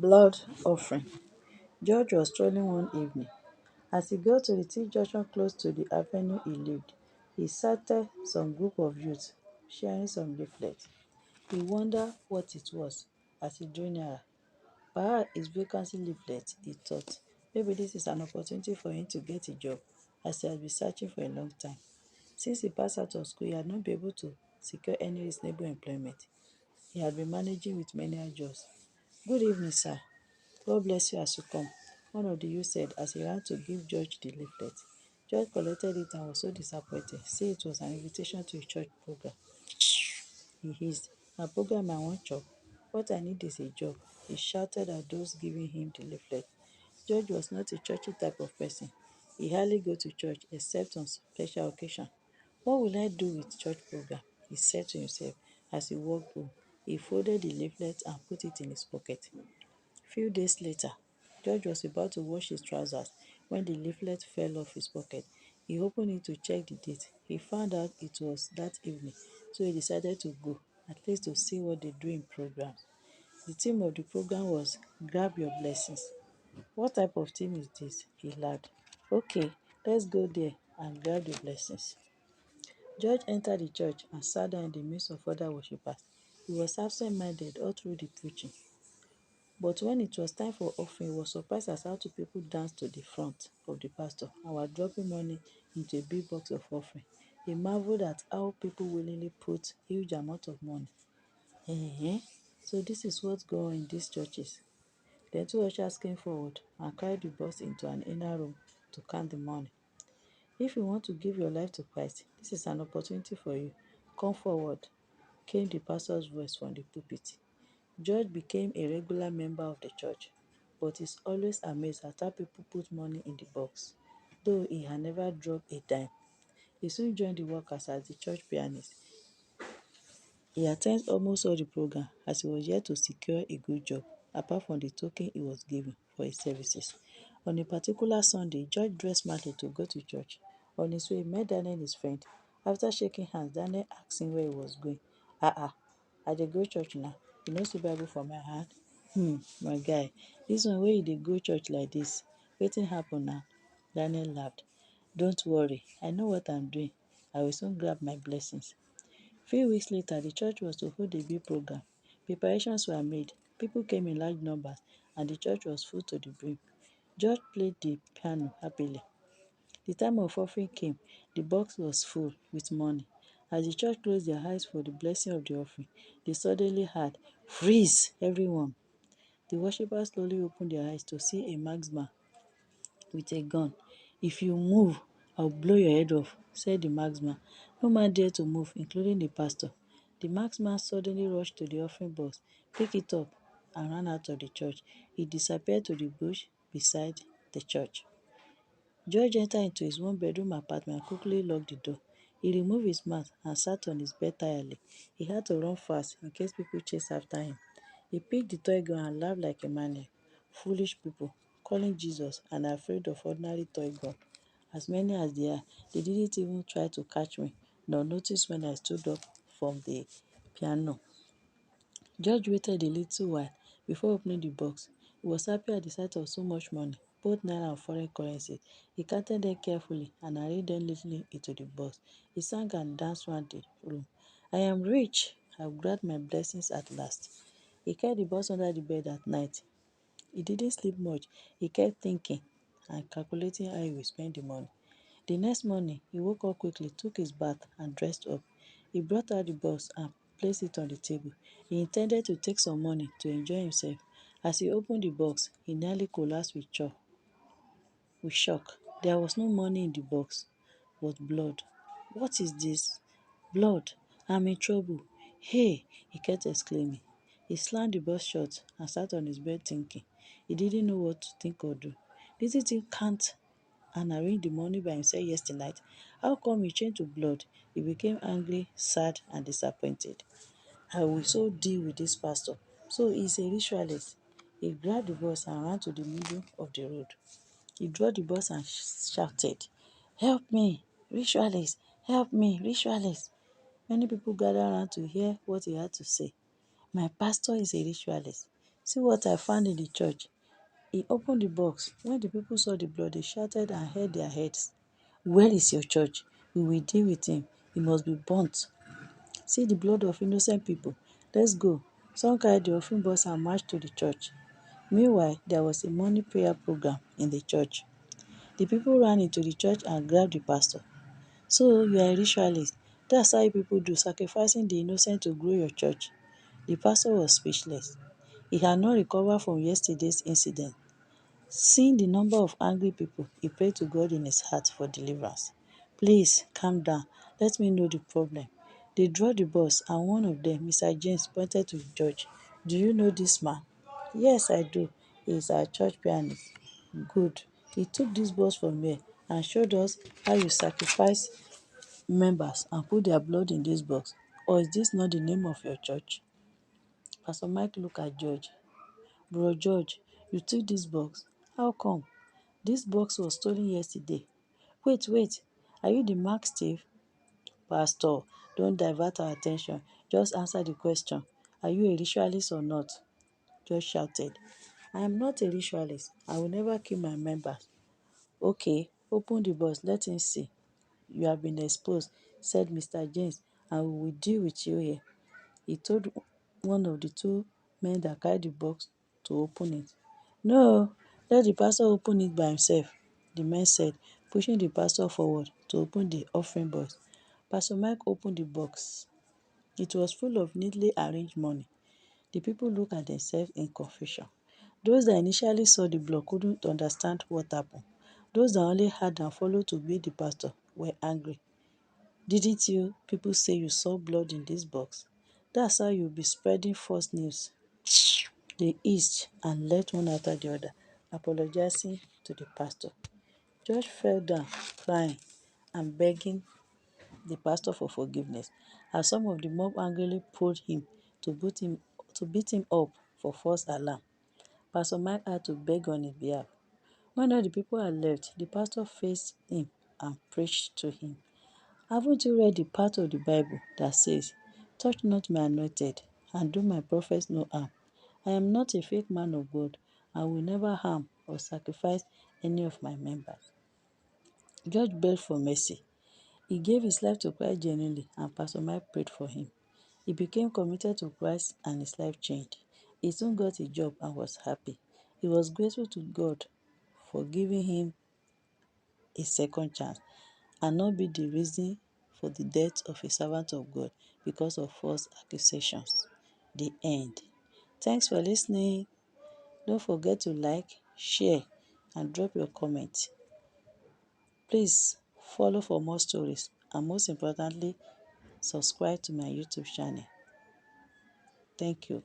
Blood offering. George was strolling one evening. As he got to the T junction close to the avenue he lived, he sighted some group of youths sharing some leaflets. He wondered what it was as he drew nearer. Perhaps his vacancy leaflet, he thought. Maybe this is an opportunity for him to get a job, as he has been searching for a long time. Since he passed out of school, he had not been able to secure any reasonable employment. He had been managing with many jobs. "Good evening, sir. God bless you as you come," one of the youths said as he ran to give George the leaflet. George collected it and was so disappointed, saying it was an invitation to a church program. He hissed, "A program I want job. What I need is a job," he shouted at those giving him the leaflet. George was not a churchy type of person. He hardly go to church except on special occasion. "What will I do with church program?" he said to himself as he walked home. He folded the leaflet and put it in his pocket. Few days later, George was about to wash his trousers when the leaflet fell off his pocket. He opened it to check the date. He found out it was that evening, so he decided to go, at least to see what they do in programs. The theme of the program was "Grab Your Blessings." "What type of theme is this?" he laughed. "Okay, let's go there and grab the blessings." George entered the church and sat down in the midst of other worshippers. He was absent-minded all through the preaching. But when it was time for offering, he was surprised at how two people danced to the front of the pastor and were dropping money into a big box of offering. He marveled at how people willingly put huge amount of money. So this is what goes on in these churches. Then two ushers came forward and carried the box into an inner room to count the money. "If you want to give your life to Christ, this is an opportunity for you. Come forward," came the pastor's voice from the pulpit. George became a regular member of the church, but is always amazed at how people put money in the box, though he had never dropped a dime. He soon joined the workers as the church pianist. He attends almost all the program as he was yet to secure a good job, apart from the token he was given for his services. On a particular Sunday, George dressed smartly to go to church. On his way, he met Daniel, his friend. After shaking hands, Daniel asked him where he was going. I dey go church now. You no see Bible for my hand? My guy, this one wey you dey go church like this, wetin happen now? Daniel laughed. Don't worry, I know what I'm doing. I will soon grab my blessings. Few weeks later, the church was to hold a big program. Preparations were made, people came in large numbers, and the church was full to the brim. George played the piano happily. The time of offering came. The box was full with money. As the church closed their eyes for the blessing of the offering, they suddenly heard, "Freeze, everyone!" The worshippers slowly opened their eyes to see a marksman with a gun. "If you move, I'll blow your head off," said the marksman. No man dared to move, including the pastor. The marksman suddenly rushed to the offering box, picked it up, and ran out of the church. He disappeared to the bush beside the church. George entered into his one-bedroom apartment and quickly locked the door. He removed his mask and sat on his bed tiredly. He had to run fast in case people chased after him. He picked the toy gun and laughed like a maniac. Foolish people, calling Jesus and afraid of ordinary toy gun. As many as they are, they didn't even try to catch me, nor notice when I stood up from the piano. George waited a little while before opening the box. He was happy at the sight of so much money, both naira and foreign currency. He counted them carefully and arranged them neatly into the box. He sang and danced round the room. "I am rich. I've grabbed my blessings at last." He kept the box under the bed at night. He didn't sleep much. He kept thinking and calculating how he would spend the money. The next morning, he woke up quickly, took his bath, and dressed up. He brought out the box and placed it on the table. He intended to take some money to enjoy himself. As he opened the box, he nearly collapsed with shock. There was no money in the box, but blood. "What is this? Blood! I'm in trouble. Hey!" he kept exclaiming. He slammed the box shut and sat on his bed thinking. He didn't know what to think or do. Didn't he count and arrange the money by himself yesterday night? How come he changed to blood? He became angry, sad, and disappointed. I will so deal with this pastor. So he's a ritualist. He grabbed the box and ran to the middle of the road. He drew the box and shouted, "Help me, ritualist! Help me, ritualist!" Many people gathered around to hear what he had to say. My pastor is a ritualist. See what I found in the church. He opened the box. When the people saw the blood, they shouted and held their heads. Where is your church? We will deal with him. He must be burnt. See the blood of innocent people. Let's go. Some carried the offering box and marched to the church. Meanwhile, there was a morning prayer program in the church. The people ran into the church and grabbed the pastor. So you are a ritualist. That's how people do, sacrificing the innocent to grow your church. The pastor was speechless. He had not recovered from yesterday's incident. Seeing the number of angry people, he prayed to God in his heart for deliverance. Please, calm down. Let me know the problem. They drew the boss, and one of them, Mr. James, pointed to the judge. Do you know this man? Yes, I do. He is our church pianist. Good. He took this box from here and showed us how you sacrifice members and put their blood in this box. Or is this not the name of your church? Pastor Mike looked at George. Bro George, you took this box. How come? This box was stolen yesterday. Wait. Are you the Mark Steve? Pastor, don't divert our attention. Just answer the question. Are you a ritualist or not? George shouted. I am not a ritualist. I will never kill my members. Okay, open the box. Let him see. You have been exposed, said Mr. James, and we will deal with you here. He told one of the two men that carried the box to open it. No, let the pastor open it by himself, the man said, pushing the pastor forward to open the offering box. Pastor Mike opened the box. It was full of neatly arranged money. The people looked at themselves in confusion. Those that initially saw the blood couldn't understand what happened. Those that only heard and followed to beat the pastor were angry. Didn't you people say you saw blood in this box? That's how you'll be spreading false news. They hissed and left one after the other, apologizing to the pastor. George fell down, crying and begging the pastor for forgiveness, as some of the mob angrily pulled him to beat him up for false alarm. Pastor Mike had to beg on his behalf. When all the people had left, the pastor faced him and preached to him. Haven't you read the part of the Bible that says, touch not my anointed, and do my prophets no harm? I am not a fake man of God. I will never harm or sacrifice any of my members. George begged for mercy. He gave his life to Christ genuinely, and Pastor Mike prayed for him. He became committed to Christ and his life changed. He soon got a job and was happy. He was grateful to God for giving him a second chance and not be the reason for the death of a servant of God because of false accusations. The end. Thanks for listening. Don't forget to like, share, and drop your comment. Please follow for more stories and most importantly, subscribe to my YouTube channel. Thank you.